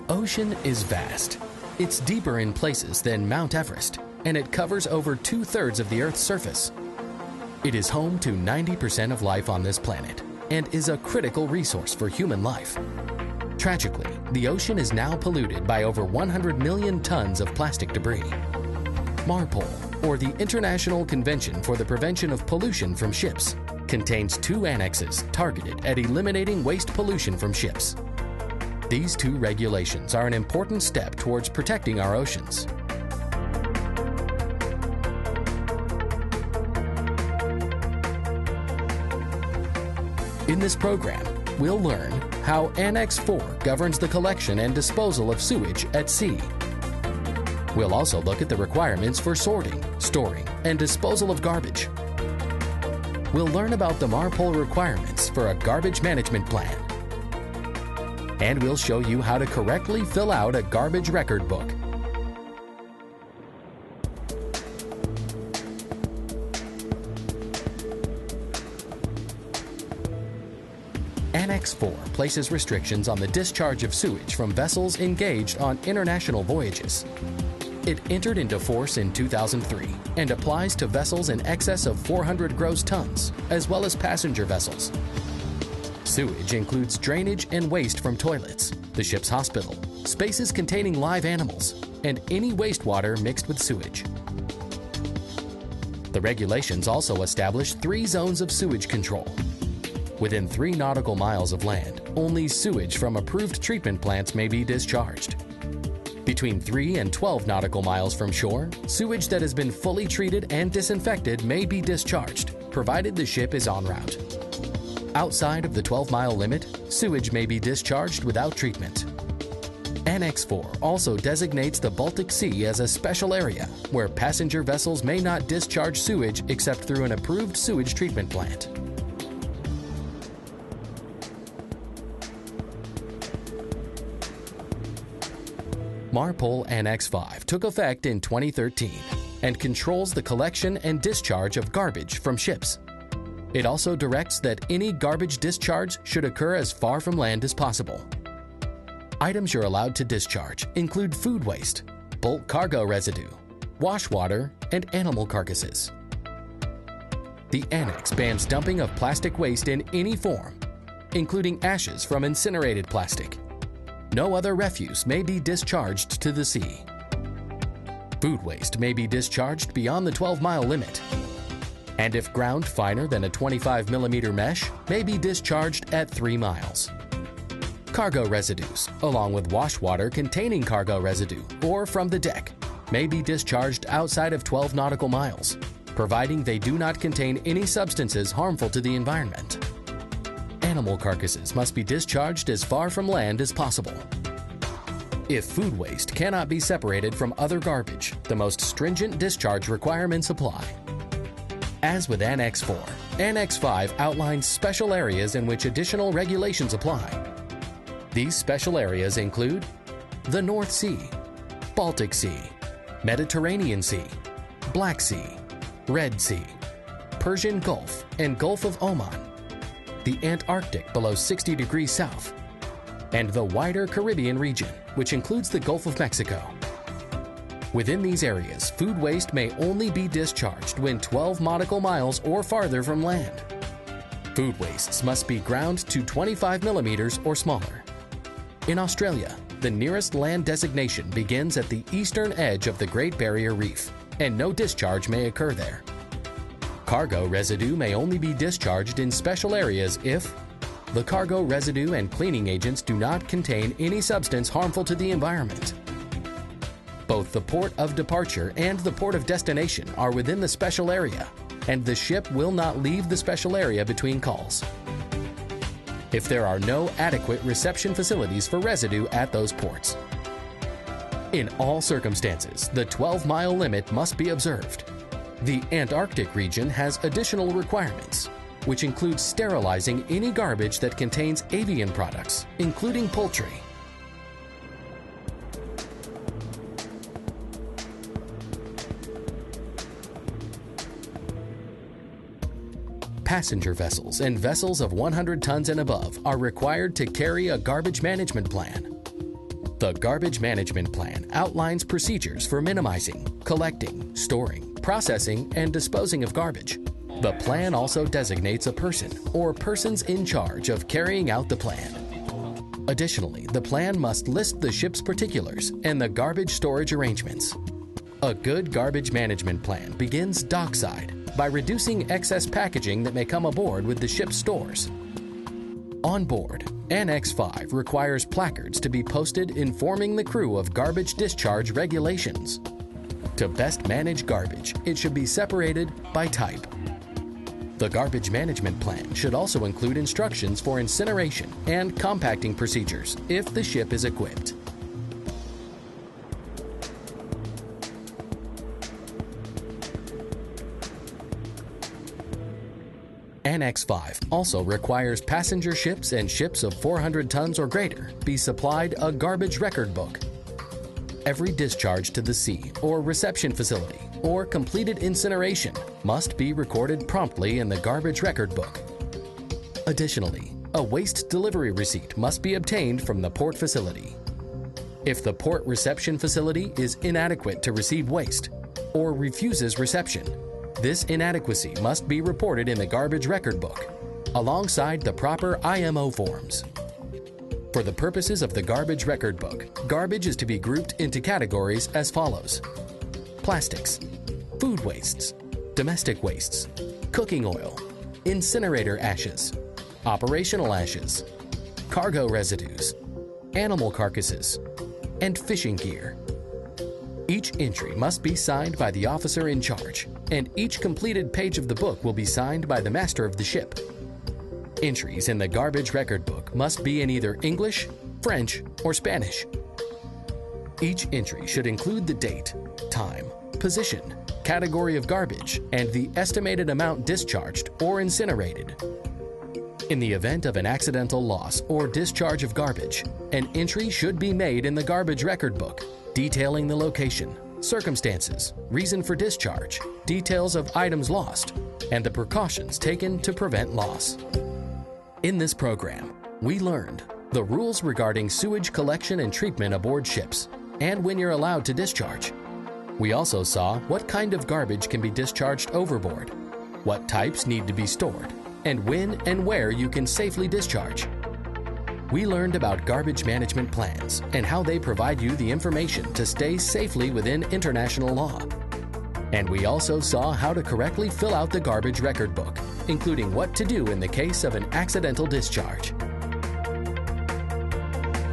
ocean is vast. It's deeper in places than Mount Everest, and it covers over 2/3 of the Earth's surface. It is home to 90% of life on this planet and is a critical resource for human life. Tragically, the ocean is now polluted by over 100 million tons of plastic debris. MARPOL, or the International Convention for the Prevention of Pollution from Ships, contains 2 annexes targeted at eliminating waste pollution from ships. These 2 regulations are an important step towards protecting our oceans. In this program, we'll learn how Annex 4 governs the collection and disposal of sewage at sea. We'll also look at the requirements for sorting, storing, and disposal of garbage. We'll learn about the MARPOL requirements for a garbage management plan. And we'll show you how to correctly fill out a garbage record book. Annex 4 places restrictions on the discharge of sewage from vessels engaged on international voyages. It entered into force in 2003 and applies to vessels in excess of 400 gross tons, as well as passenger vessels. Sewage includes drainage and waste from toilets, the ship's hospital, spaces containing live animals, and any wastewater mixed with sewage. The regulations also establish 3 zones of sewage control. Within 3 nautical miles of land, only sewage from approved treatment plants may be discharged. Between 3 and 12 nautical miles from shore, sewage that has been fully treated and disinfected may be discharged, provided the ship is en route. Outside of the 12-mile limit, sewage may be discharged without treatment. Annex 4 also designates the Baltic Sea as a special area where passenger vessels may not discharge sewage except through an approved sewage treatment plant. MARPOL Annex 5 took effect in 2013 and controls the collection and discharge of garbage from ships. It also directs that any garbage discharge should occur as far from land as possible. Items you're allowed to discharge include food waste, bulk cargo residue, wash water, and animal carcasses. The annex bans dumping of plastic waste in any form, including ashes from incinerated plastic. No other refuse may be discharged to the sea. Food waste may be discharged beyond the 12-mile limit. And if ground finer than a 25mm mesh, may be discharged at 3 miles. Cargo residues, along with wash water containing cargo residue or from the deck, may be discharged outside of 12 nautical miles, providing they do not contain any substances harmful to the environment. Animal carcasses must be discharged as far from land as possible. If food waste cannot be separated from other garbage, the most stringent discharge requirements apply. As with Annex 4, Annex 5 outlines special areas in which additional regulations apply. These special areas include the North Sea, Baltic Sea, Mediterranean Sea, Black Sea, Red Sea, Persian Gulf and Gulf of Oman, the Antarctic below 60 degrees south, and the wider Caribbean region, which includes the Gulf of Mexico. Within these areas, food waste may only be discharged when 12 nautical miles or farther from land. Food wastes must be ground to 25mm or smaller. In Australia, the nearest land designation begins at the eastern edge of the Great Barrier Reef, and no discharge may occur there. Cargo residue may only be discharged in special areas if the cargo residue and cleaning agents do not contain any substance harmful to the environment. Both the port of departure and the port of destination are within the special area, and the ship will not leave the special area between calls. If there are no adequate reception facilities for residue at those ports. In all circumstances, the 12-mile limit must be observed. The Antarctic region has additional requirements, which include sterilizing any garbage that contains avian products, including poultry. Passenger vessels and vessels of 100 tons and above are required to carry a garbage management plan. The Garbage Management Plan outlines procedures for minimizing, collecting, storing, processing, and disposing of garbage. The plan also designates a person or persons in charge of carrying out the plan. Additionally, the plan must list the ship's particulars and the garbage storage arrangements. A good garbage management plan begins dockside by reducing excess packaging that may come aboard with the ship's stores. On board, Annex 5 requires placards to be posted informing the crew of garbage discharge regulations. To best manage garbage, it should be separated by type. The garbage management plan should also include instructions for incineration and compacting procedures if the ship is equipped. Annex 5 also requires passenger ships and ships of 400 tons or greater be supplied a garbage record book. Every discharge to the sea or reception facility or completed incineration must be recorded promptly in the garbage record book. Additionally, a waste delivery receipt must be obtained from the port facility. If the port reception facility is inadequate to receive waste or refuses reception, this inadequacy must be reported in the garbage record book, alongside the proper IMO forms. For the purposes of the garbage record book, garbage is to be grouped into categories as follows: plastics, food wastes, domestic wastes, cooking oil, incinerator ashes, operational ashes, cargo residues, animal carcasses, and fishing gear. Each entry must be signed by the officer in charge, and each completed page of the book will be signed by the master of the ship. Entries in the garbage record book must be in either English, French, or Spanish. Each entry should include the date, time, position, category of garbage, and the estimated amount discharged or incinerated. In the event of an accidental loss or discharge of garbage, an entry should be made in the garbage record book, detailing the location, circumstances, reason for discharge, details of items lost, and the precautions taken to prevent loss. In this program, we learned the rules regarding sewage collection and treatment aboard ships, and when you're allowed to discharge. We also saw what kind of garbage can be discharged overboard, what types need to be stored, and when and where you can safely discharge. We learned about garbage management plans and how they provide you the information to stay safely within international law. And we also saw how to correctly fill out the garbage record book, including what to do in the case of an accidental discharge.